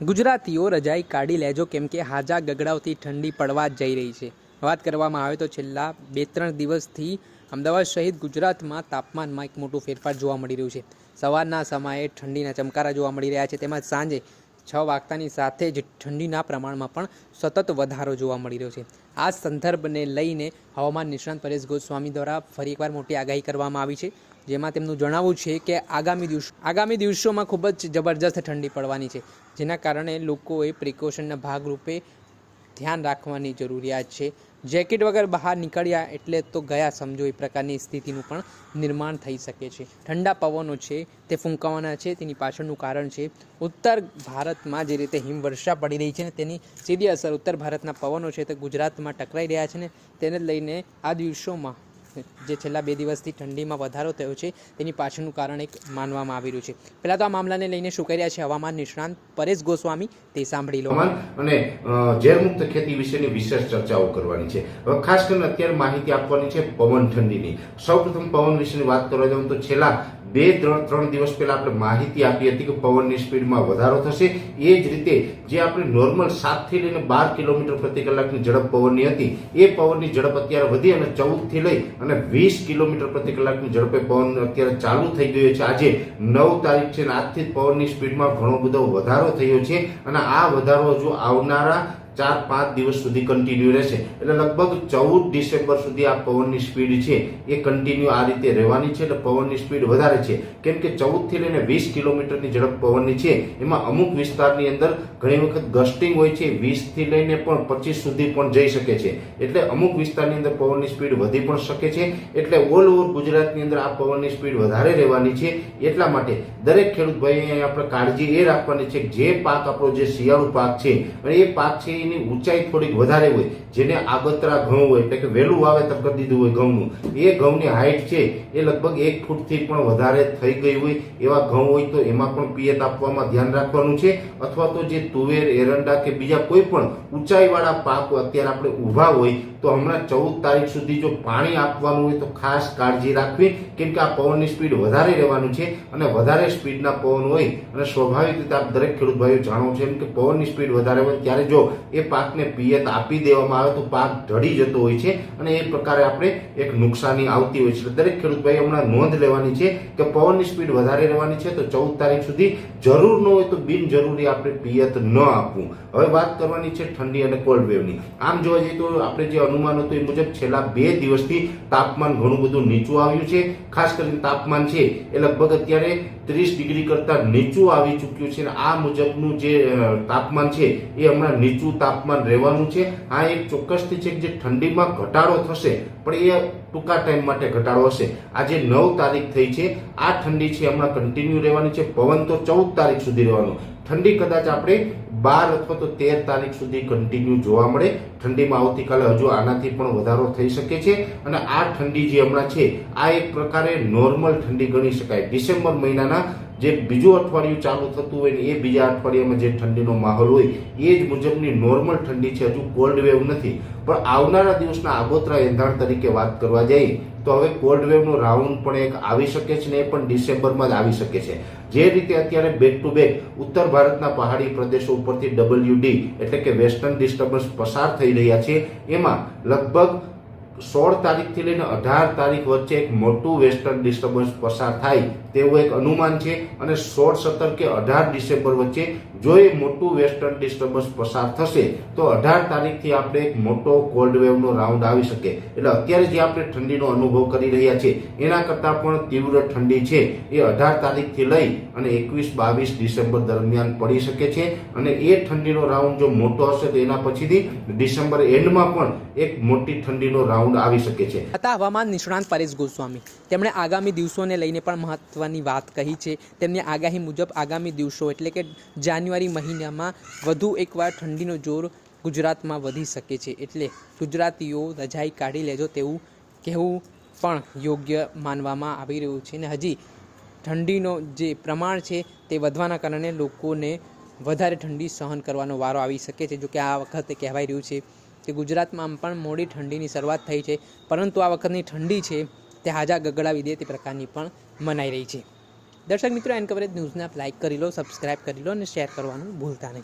ગુજરાતીઓ રજાઈ કાઢી લેજો કેમ કે હાજા ગગડાઓથી ઠંડી પડવા જ જઈ રહી છે। વાત કરવામાં આવે તો છેલ્લા 2-3 દિવસથી અમદાવાદ સહિત ગુજરાતમાં તાપમાનમાં એક મોટું ફેરફાર જોવા મળી રહ્યું છે। સવારના સમયે ઠંડીના ચમકારા જોવા મળી રહ્યા છે, તેમજ સાંજે 6 વાગતાની સાથે જ ઠંડીના પ્રમાણમાં પણ સતત વધારો જોવા મળી રહ્યો છે। આ સંદર્ભને લઈને હવામાન નિષ્ણાંત પરેશ ગોસ્વામી દ્વારા ફરી એકવાર મોટી આગાહી કરવામાં આવી છે, જેમાં તેમનું જણાવવું છે કે આગામી દિવસોમાં ખૂબ જ જબરજસ્ત ઠંડી પડવાની છે, જેના કારણે લોકોએ પ્રિકોશનના ભાગરૂપે ધ્યાન રાખવાની જરૂરિયાત છે। જેકેટ વગર બહાર નીકળ્યા એટલે તો ગયા સમજો એ પ્રકારની સ્થિતિનું પણ નિર્માણ થઈ શકે છે। ઠંડા પવનો છે તે ફૂંકાવાના છે, તેની પાછળનું કારણ છે ઉત્તર ભારતમાં જે રીતે હિમવર્ષા પડી રહી છે ને તેની સીધી અસર ઉત્તર ભારતના પવનો છે તે ગુજરાતમાં ટકરાઈ રહ્યા છે ને તેને લઈને આ દિવસોમાં જે છેલ્લા 2 દિવસથી ઠંડીમાં વધારો થયો છે તેની પાછળનું કારણ એક માનવામાં આવી રહ્યું છે। પહેલા તો આ મામલાને લઈને શું કહી રહ્યા છે હવામાન નિષ્ણાંત પરેશ ગોસ્વામી તે સાંભળી લો। અને ઝેરમુક્ત ખેતી વિશેની વિશેષ ચર્ચાઓ કરવાની છે। હવે ખાસ કરીને અત્યારે માહિતી આપવાની છે પવન ઠંડીની। સૌપ્રથમ પવન વિશેની વાત કરવા જાઉં તો છેલ્લા 2-3 દિવસ પહેલા આપણે માહિતી આપી હતી કે પવનની સ્પીડમાં વધારો થશે। એ જ રીતે જે આપણે નોર્મલ 7 થી લઈને 12 કિલોમીટર પ્રતિ કલાકની ઝડપ પવનની હતી એ પવનની ઝડપ અત્યારે વધી અને 14 થી લઈ અને 20 કિલોમીટર પ્રતિ કલાકની ઝડપે પવન અત્યારે ચાલુ થઈ ગયો છે। આજે 9 તારીખ છે અને આજથી પવનની સ્પીડમાં ઘણો બધો વધારો થયો છે અને આ વધારો જો આવનારા 4-5 દિવસ સુધી કન્ટિન્યુ રહેશે, એટલે લગભગ 14 ડિસેમ્બર સુધી આ પવનની સ્પીડ છે એ કન્ટિન્યુ આ રીતે રહેવાની છે। એટલે પવનની સ્પીડ વધારે છે કેમ કે 14 થી લઈને 20 કિલોમીટરની ઝડપ પવનની છે, એમાં અમુક વિસ્તારની અંદર ઘણી વખત ગસ્ટિંગ હોય છે, 20 થી લઈને પણ 25 સુધી પણ જઈ શકે છે। એટલે અમુક વિસ્તારની અંદર પવનની સ્પીડ વધી પણ શકે છે। એટલે ઓલ ઓવર ગુજરાતની અંદર આ પવનની સ્પીડ વધારે રહેવાની છે। એટલા માટે દરેક ખેડૂત ભાઈ આપણે કાળજી એ રાખવાની છે કે જે પાક આપણો જે શિયાળુ પાક છે અને એ પાક છે એની ઊંચાઈ થોડીક વધારે હોય, જેને આગતરા ઘઉં હોય એટલે કે વહેલું વાવેતર કરી દીધું હોય ઘઉંનું, એ ઘઉંની હાઈટ છે એ લગભગ 1 ફૂટથી પણ વધારે થઈ ગઈ હોય એવા ઘઉં હોય તો એમાં પણ પિયત આપવામાં ધ્યાન રાખવાનું છે। અથવા તો જે તુવેર, એરંડા કે બીજા કોઈ પણ ઊંચાઈવાળા પાક અત્યારે આપણે ઊભા હોય તો હમણાં 14 તારીખ સુધી જો પાણી આપવાનું હોય તો ખાસ કાળજી રાખવી, કેમ કે આ પવનની સ્પીડ વધારે રહેવાનું છે અને વધારે સ્પીડના પવન હોય અને સ્વાભાવિક રીતે આપ દરેક ખેડૂત ભાઈઓ જાણો છો કે પવનની સ્પીડ વધારે હોય ત્યારે જો એ પાકને પિયત આપી દેવામાં આવે તો પાક ઢળી જતો હોય છે અને એ પ્રકારે આપણે એક નુકસાની આવતી હોય છે। દરેક ખેડૂત ભાઈ હમણાં નોંધ લેવાની છે કે પવનની સ્પીડ વધારે રહેવાની છે તો 14 તારીખ સુધી જરૂર ન હોય તો બિનજરૂરી આપણે પિયત ન આપવું। હવે વાત કરવાની છે ઠંડી અને કોલ્ડ વેવની। આમ જોવા જઈએ તો આપણે જે અનુમાન હતું એ મુજબ છેલ્લા 2 દિવસથી તાપમાન ઘણું બધું નીચું આવ્યું છે। ખાસ કરીને તાપમાન છે એ લગભગ અત્યારે 30 ડિગ્રી કરતા નીચું આવી ચૂક્યું છે અને આ મુજબનું જે તાપમાન છે એ હમણાં નીચું તાપમાન રહેવાનું છે। આ એક ચોક્કસથી છે કે જે ઠંડીમાં ઘટાડો થશે પણ એ ટૂંકા ટાઈમ માટે ઘટાડો હશે। આજે 9 તારીખ થઈ છે, આ ઠંડી છે હમણાં કન્ટિન્યુ રહેવાની છે। પવન તો 14 તારીખ સુધી રહેવાનો, ઠંડી કદાચ આપણે 12 અથવા તો 13 તારીખ સુધી કન્ટિન્યુ જોવા મળે। ઠંડીમાં આવતીકાલે હજુ આનાથી પણ વધારો થઈ શકે છે અને આ ઠંડી જે હમણાં છે આ એક પ્રકારે નોર્મલ ઠંડી ગણી શકાય। ડિસેમ્બર મહિનાના જે બીજું અઠવાડિયું ચાલુ થતું હોય ને એ બીજા અઠવાડિયામાં જે ઠંડીનો માહોલ હોય એ જ મુજબની નોર્મલ ઠંડી છે, હજુ કોલ્ડ વેવ નથી। પણ આવનારા દિવસના આગોતરા એંધાણ તરીકે વાત કરવા જઈએ તો હવે કોલ્ડ વેવનો રાઉન્ડ પણ એક આવી શકે છે ને એ પણ ડિસેમ્બરમાં જ આવી શકે છે। જે રીતે અત્યારે બેક ટુ બેક ઉત્તર ભારતના પહાડી પ્રદેશો ઉપરથી WD એટલે કે વેસ્ટર્ન ડિસ્ટર્બન્સ પસાર થઈ રહ્યા છે, એમાં લગભગ 16 તારીખથી લઈને 18 તારીખ વચ્ચે એક મોટું વેસ્ટર્ન ડિસ્ટર્બન્સ પસાર થાય તેવું એક અનુમાન છે અને 16, 17 કે 18 ડિસેમ્બર વચ્ચે જો એ મોટું વેસ્ટર્ન ડિસ્ટર્બન્સ પસાર થશે તો 18 તારીખથી આપણે એક મોટો કોલ્ડ વેવનો રાઉન્ડ આવી શકે। એટલે અત્યારે જે આપણે ઠંડીનો અનુભવ કરી રહ્યા છે એના કરતાં પણ તીવ્ર ઠંડી છે એ 18 તારીખથી લઈ અને 21-22 ડિસેમ્બર દરમિયાન પડી શકે છે અને એ ઠંડીનો રાઉન્ડ જો મોટો હશે તો એના પછીથી ડિસેમ્બર એન્ડમાં પણ એક મોટી ઠંડીનો રાઉન્ડ આવી શકે છે। હતા હવામાન નિષ્ણાંત પરેશ ગોસ્વામી। તેમણે આગામી દિવસોને લઈને પણ મહત્વની વાત કહી છે। તેમની આગાહી મુજબ આગામી દિવસો એટલે કે જાન્યુઆરી મહિનામાં વધુ એકવાર ઠંડીનો જોર ગુજરાતમાં વધી શકે છે, એટલે ગુજરાતીઓ રજાઈ કાઢી લેજો તેવું કહેવું પણ યોગ્ય માનવામાં આવી રહ્યું છે। અને હજી ઠંડીનો જે પ્રમાણ છે તે વધવાના કારણે લોકોને વધારે ઠંડી સહન કરવાનો વારો આવી શકે છે। જો કે આ વખતે કહેવાય રહ્યું છે કે ગુજરાતમાં પણ મોડી ઠંડીની શરૂઆત થઈ છે, પરંતુ આ વખતની ઠંડી છે તે હાજા ગગડાવી દે તે પ્રકારની પણ મનાઈ રહી છે। દર્શક મિત્રો, એન કવરેજ ન્યૂઝને આપ લાઇક કરી લો, સબસ્ક્રાઇબ કરી લો અને શેર કરવાનું ભૂલતા નહીં।